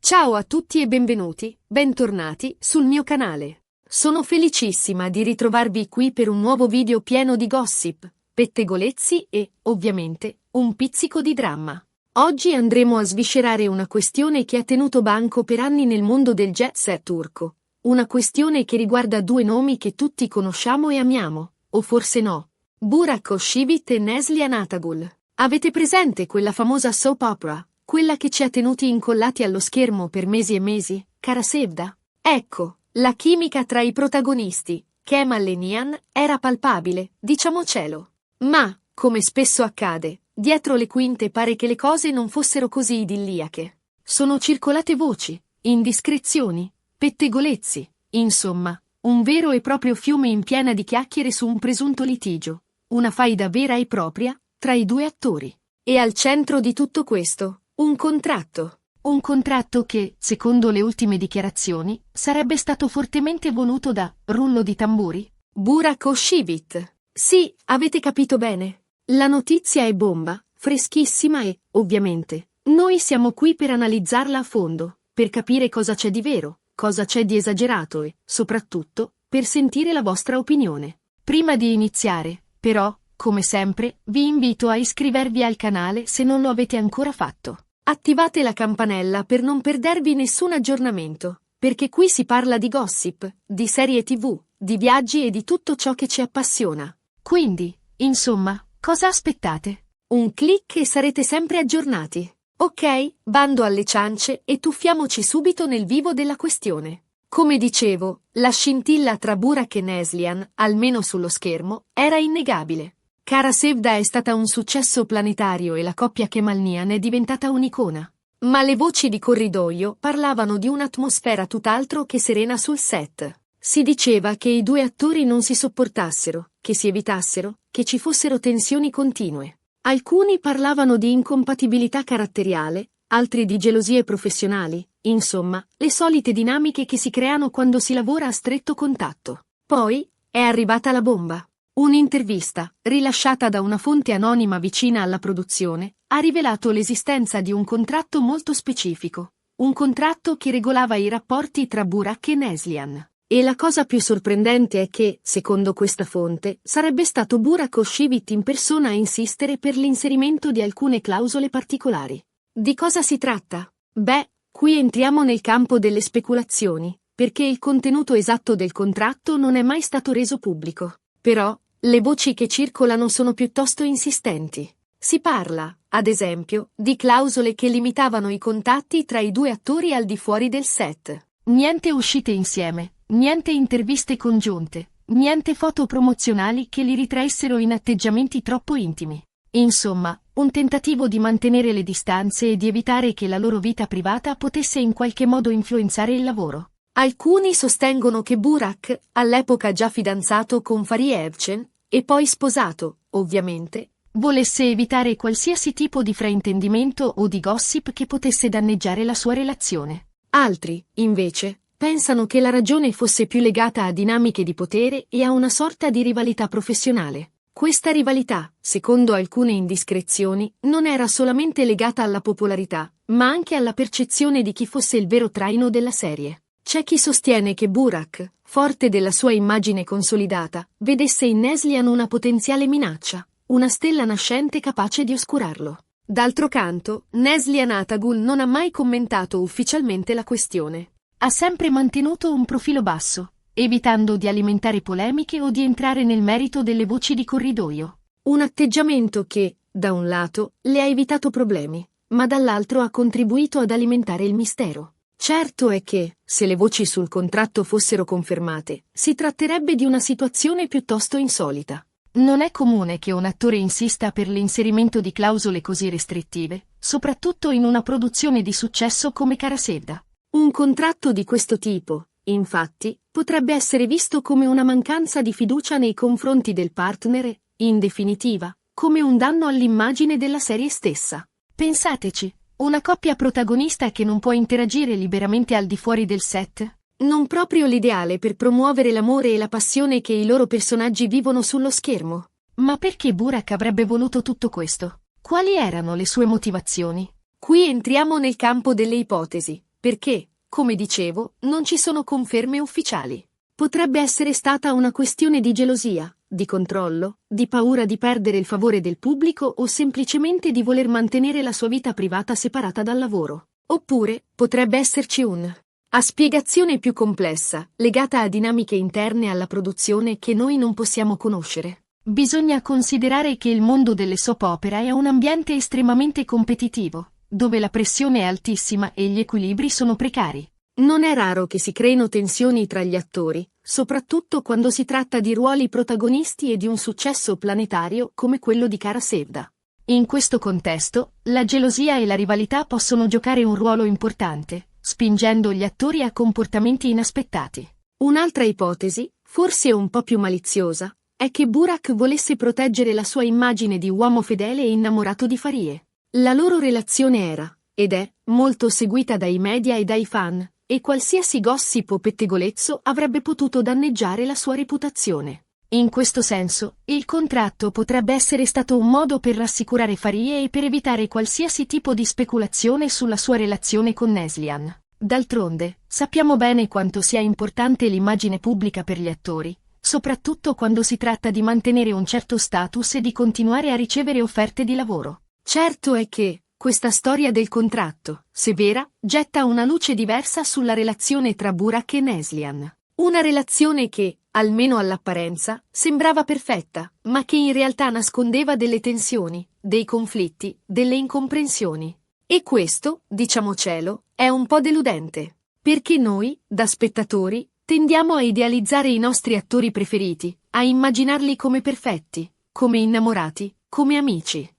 Ciao a tutti e bentornati sul mio canale. Sono felicissima di ritrovarvi qui per un nuovo video pieno di gossip, pettegolezzi e, ovviamente, un pizzico di dramma. Oggi andremo a sviscerare una questione che ha tenuto banco per anni nel mondo del jet set turco. Una questione che riguarda due nomi che tutti conosciamo e amiamo, o forse no. Burak Özçivit e Neslihan Atagul. Avete presente quella famosa soap opera? Quella che ci ha tenuti incollati allo schermo per mesi e mesi, Kara Sevda? Ecco, la chimica tra i protagonisti, Kemal e Nihan, era palpabile, diciamocelo. Ma, come spesso accade, dietro le quinte pare che le cose non fossero così idilliache. Sono circolate voci, indiscrezioni, pettegolezzi, insomma, un vero e proprio fiume in piena di chiacchiere su un presunto litigio, una faida vera e propria, tra i due attori. E al centro di tutto questo, un contratto che, secondo le ultime dichiarazioni, sarebbe stato fortemente voluto da, rullo di tamburi, Burak Özçivit. Sì, avete capito bene. La notizia è bomba, freschissima e, ovviamente, noi siamo qui per analizzarla a fondo, per capire cosa c'è di vero, cosa c'è di esagerato e, soprattutto, per sentire la vostra opinione. Prima di iniziare, però, come sempre, vi invito a iscrivervi al canale se non lo avete ancora fatto. Attivate la campanella per non perdervi nessun aggiornamento, perché qui si parla di gossip, di serie TV, di viaggi e di tutto ciò che ci appassiona. Quindi, insomma, cosa aspettate? Un click e sarete sempre aggiornati. Ok, bando alle ciance e tuffiamoci subito nel vivo della questione. Come dicevo, la scintilla tra Burak e Neslihan, almeno sullo schermo, era innegabile. Kara Sevda è stata un successo planetario e la coppia Kemal-Nihan è diventata un'icona. Ma le voci di corridoio parlavano di un'atmosfera tutt'altro che serena sul set. Si diceva che i due attori non si sopportassero, che si evitassero, che ci fossero tensioni continue. Alcuni parlavano di incompatibilità caratteriale, altri di gelosie professionali, insomma, le solite dinamiche che si creano quando si lavora a stretto contatto. Poi, è arrivata la bomba. Un'intervista, rilasciata da una fonte anonima vicina alla produzione, ha rivelato l'esistenza di un contratto molto specifico. Un contratto che regolava i rapporti tra Burak e Neslihan. E la cosa più sorprendente è che, secondo questa fonte, sarebbe stato Burak Özçivit in persona a insistere per l'inserimento di alcune clausole particolari. Di cosa si tratta? Beh, qui entriamo nel campo delle speculazioni, perché il contenuto esatto del contratto non è mai stato reso pubblico. Però, le voci che circolano sono piuttosto insistenti. Si parla, ad esempio, di clausole che limitavano i contatti tra i due attori al di fuori del set. Niente uscite insieme, niente interviste congiunte, niente foto promozionali che li ritraessero in atteggiamenti troppo intimi. Insomma, un tentativo di mantenere le distanze e di evitare che la loro vita privata potesse in qualche modo influenzare il lavoro. Alcuni sostengono che Burak, all'epoca già fidanzato con Fariye Evcen, e poi sposato, ovviamente, volesse evitare qualsiasi tipo di fraintendimento o di gossip che potesse danneggiare la sua relazione. Altri, invece, pensano che la ragione fosse più legata a dinamiche di potere e a una sorta di rivalità professionale. Questa rivalità, secondo alcune indiscrezioni, non era solamente legata alla popolarità, ma anche alla percezione di chi fosse il vero traino della serie. C'è chi sostiene che Burak, forte della sua immagine consolidata, vedesse in Neslihan una potenziale minaccia, una stella nascente capace di oscurarlo. D'altro canto, Neslihan Atagul non ha mai commentato ufficialmente la questione. Ha sempre mantenuto un profilo basso, evitando di alimentare polemiche o di entrare nel merito delle voci di corridoio. Un atteggiamento che, da un lato, le ha evitato problemi, ma dall'altro ha contribuito ad alimentare il mistero. Certo è che, se le voci sul contratto fossero confermate, si tratterebbe di una situazione piuttosto insolita. Non è comune che un attore insista per l'inserimento di clausole così restrittive, soprattutto in una produzione di successo come Kara Sevda. Un contratto di questo tipo, infatti, potrebbe essere visto come una mancanza di fiducia nei confronti del partner e, in definitiva, come un danno all'immagine della serie stessa. Pensateci. Una coppia protagonista che non può interagire liberamente al di fuori del set? Non proprio l'ideale per promuovere l'amore e la passione che i loro personaggi vivono sullo schermo. Ma perché Burak avrebbe voluto tutto questo? Quali erano le sue motivazioni? Qui entriamo nel campo delle ipotesi, perché, come dicevo, non ci sono conferme ufficiali. Potrebbe essere stata una questione di gelosia, di controllo, di paura di perdere il favore del pubblico o semplicemente di voler mantenere la sua vita privata separata dal lavoro. Oppure, potrebbe esserci a spiegazione più complessa, legata a dinamiche interne alla produzione che noi non possiamo conoscere. Bisogna considerare che il mondo delle soap opera è un ambiente estremamente competitivo, dove la pressione è altissima e gli equilibri sono precari. Non è raro che si creino tensioni tra gli attori, soprattutto quando si tratta di ruoli protagonisti e di un successo planetario come quello di Cara Sevda. In questo contesto, la gelosia e la rivalità possono giocare un ruolo importante, spingendo gli attori a comportamenti inaspettati. Un'altra ipotesi, forse un po' più maliziosa, è che Burak volesse proteggere la sua immagine di uomo fedele e innamorato di Farie. La loro relazione era, ed è, molto seguita dai media e dai fan, e qualsiasi gossip o pettegolezzo avrebbe potuto danneggiare la sua reputazione. In questo senso, il contratto potrebbe essere stato un modo per rassicurare Farie e per evitare qualsiasi tipo di speculazione sulla sua relazione con Neslihan. D'altronde, sappiamo bene quanto sia importante l'immagine pubblica per gli attori, soprattutto quando si tratta di mantenere un certo status e di continuare a ricevere offerte di lavoro. Certo è che questa storia del contratto, se vera, getta una luce diversa sulla relazione tra Burak e Neslihan. Una relazione che, almeno all'apparenza, sembrava perfetta, ma che in realtà nascondeva delle tensioni, dei conflitti, delle incomprensioni. E questo, diciamocelo, è un po' deludente. Perché noi, da spettatori, tendiamo a idealizzare i nostri attori preferiti, a immaginarli come perfetti, come innamorati, come amici.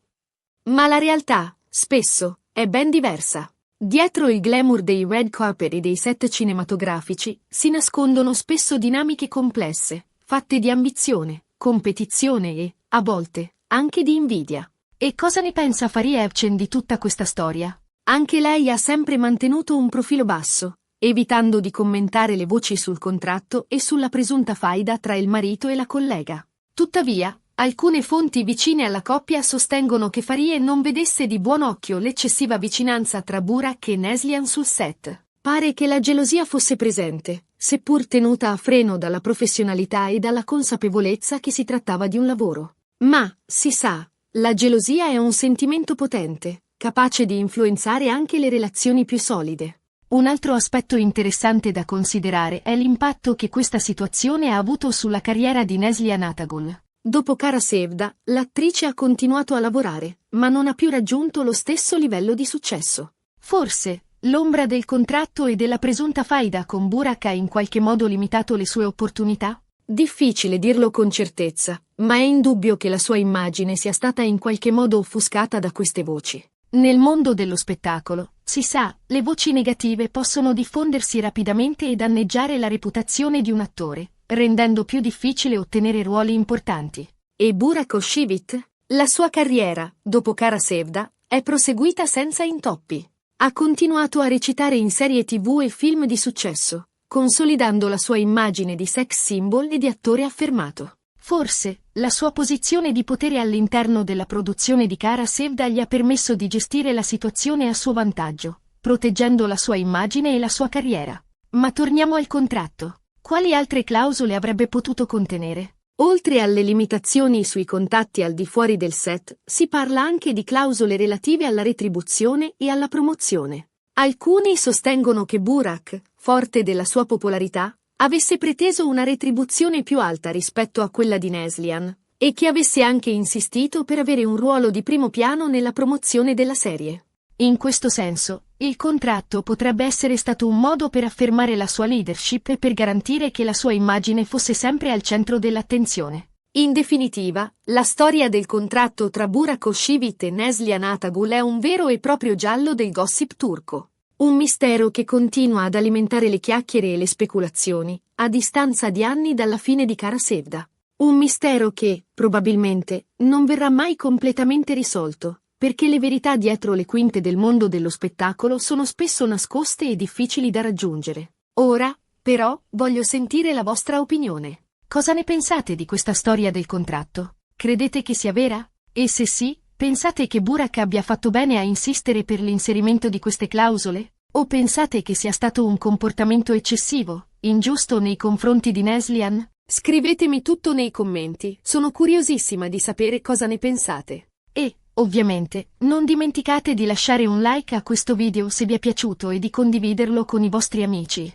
Ma la realtà, spesso, è ben diversa. Dietro il glamour dei red carpet e dei set cinematografici si nascondono spesso dinamiche complesse, fatte di ambizione, competizione e, a volte, anche di invidia. E cosa ne pensa Farie Evcen di tutta questa storia? Anche lei ha sempre mantenuto un profilo basso, evitando di commentare le voci sul contratto e sulla presunta faida tra il marito e la collega. Tuttavia, alcune fonti vicine alla coppia sostengono che Farie non vedesse di buon occhio l'eccessiva vicinanza tra Burak e Neslihan sul set. Pare che la gelosia fosse presente, seppur tenuta a freno dalla professionalità e dalla consapevolezza che si trattava di un lavoro. Ma, si sa, la gelosia è un sentimento potente, capace di influenzare anche le relazioni più solide. Un altro aspetto interessante da considerare è l'impatto che questa situazione ha avuto sulla carriera di Neslihan Atagul. Dopo Cara Sevda, l'attrice ha continuato a lavorare, ma non ha più raggiunto lo stesso livello di successo. Forse, l'ombra del contratto e della presunta faida con Burak ha in qualche modo limitato le sue opportunità? Difficile dirlo con certezza, ma è indubbio che la sua immagine sia stata in qualche modo offuscata da queste voci. Nel mondo dello spettacolo, si sa, le voci negative possono diffondersi rapidamente e danneggiare la reputazione di un attore, rendendo più difficile ottenere ruoli importanti. E Burak Özçivit? La sua carriera, dopo Cara Sevda, è proseguita senza intoppi. Ha continuato a recitare in serie TV e film di successo, consolidando la sua immagine di sex symbol e di attore affermato. Forse, la sua posizione di potere all'interno della produzione di Cara Sevda gli ha permesso di gestire la situazione a suo vantaggio, proteggendo la sua immagine e la sua carriera. Ma torniamo al contratto. Quali altre clausole avrebbe potuto contenere? Oltre alle limitazioni sui contatti al di fuori del set, si parla anche di clausole relative alla retribuzione e alla promozione. Alcuni sostengono che Burak, forte della sua popolarità, avesse preteso una retribuzione più alta rispetto a quella di Neslihan, e che avesse anche insistito per avere un ruolo di primo piano nella promozione della serie. In questo senso, il contratto potrebbe essere stato un modo per affermare la sua leadership e per garantire che la sua immagine fosse sempre al centro dell'attenzione. In definitiva, la storia del contratto tra Burak Özçivit e Neslihan Atagul è un vero e proprio giallo del gossip turco. Un mistero che continua ad alimentare le chiacchiere e le speculazioni, a distanza di anni dalla fine di Cara Sevda. Un mistero che, probabilmente, non verrà mai completamente risolto, perché le verità dietro le quinte del mondo dello spettacolo sono spesso nascoste e difficili da raggiungere. Ora, però, voglio sentire la vostra opinione. Cosa ne pensate di questa storia del contratto? Credete che sia vera? E se sì, pensate che Burak abbia fatto bene a insistere per l'inserimento di queste clausole? O pensate che sia stato un comportamento eccessivo, ingiusto nei confronti di Neslihan? Scrivetemi tutto nei commenti, sono curiosissima di sapere cosa ne pensate. E, ovviamente, non dimenticate di lasciare un like a questo video se vi è piaciuto e di condividerlo con i vostri amici.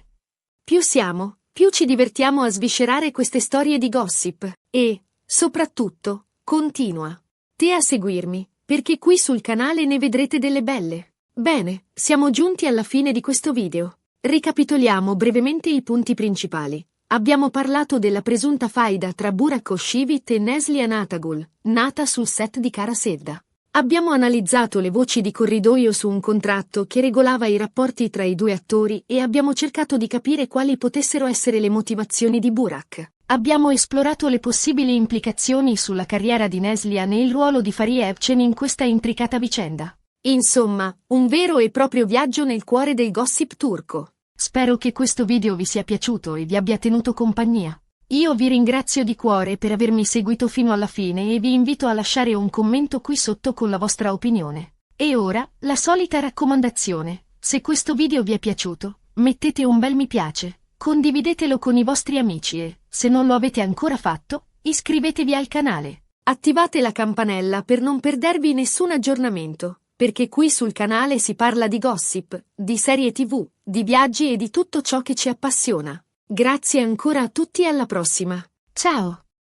Più siamo, più ci divertiamo a sviscerare queste storie di gossip. E, soprattutto, continua te a seguirmi, perché qui sul canale ne vedrete delle belle. Bene, siamo giunti alla fine di questo video. Ricapitoliamo brevemente i punti principali. Abbiamo parlato della presunta faida tra Burak Özçivit e Neslihan Atagul, nata sul set di Kara Sevda. Abbiamo analizzato le voci di corridoio su un contratto che regolava i rapporti tra i due attori e abbiamo cercato di capire quali potessero essere le motivazioni di Burak. Abbiamo esplorato le possibili implicazioni sulla carriera di Neslihan e il ruolo di Fahriye Evcen in questa intricata vicenda. Insomma, un vero e proprio viaggio nel cuore del gossip turco. Spero che questo video vi sia piaciuto e vi abbia tenuto compagnia. Io vi ringrazio di cuore per avermi seguito fino alla fine e vi invito a lasciare un commento qui sotto con la vostra opinione. E ora, la solita raccomandazione. Se questo video vi è piaciuto, mettete un bel mi piace, condividetelo con i vostri amici e, se non lo avete ancora fatto, iscrivetevi al canale. Attivate la campanella per non perdervi nessun aggiornamento. Perché qui sul canale si parla di gossip, di serie TV, di viaggi e di tutto ciò che ci appassiona. Grazie ancora a tutti e alla prossima. Ciao!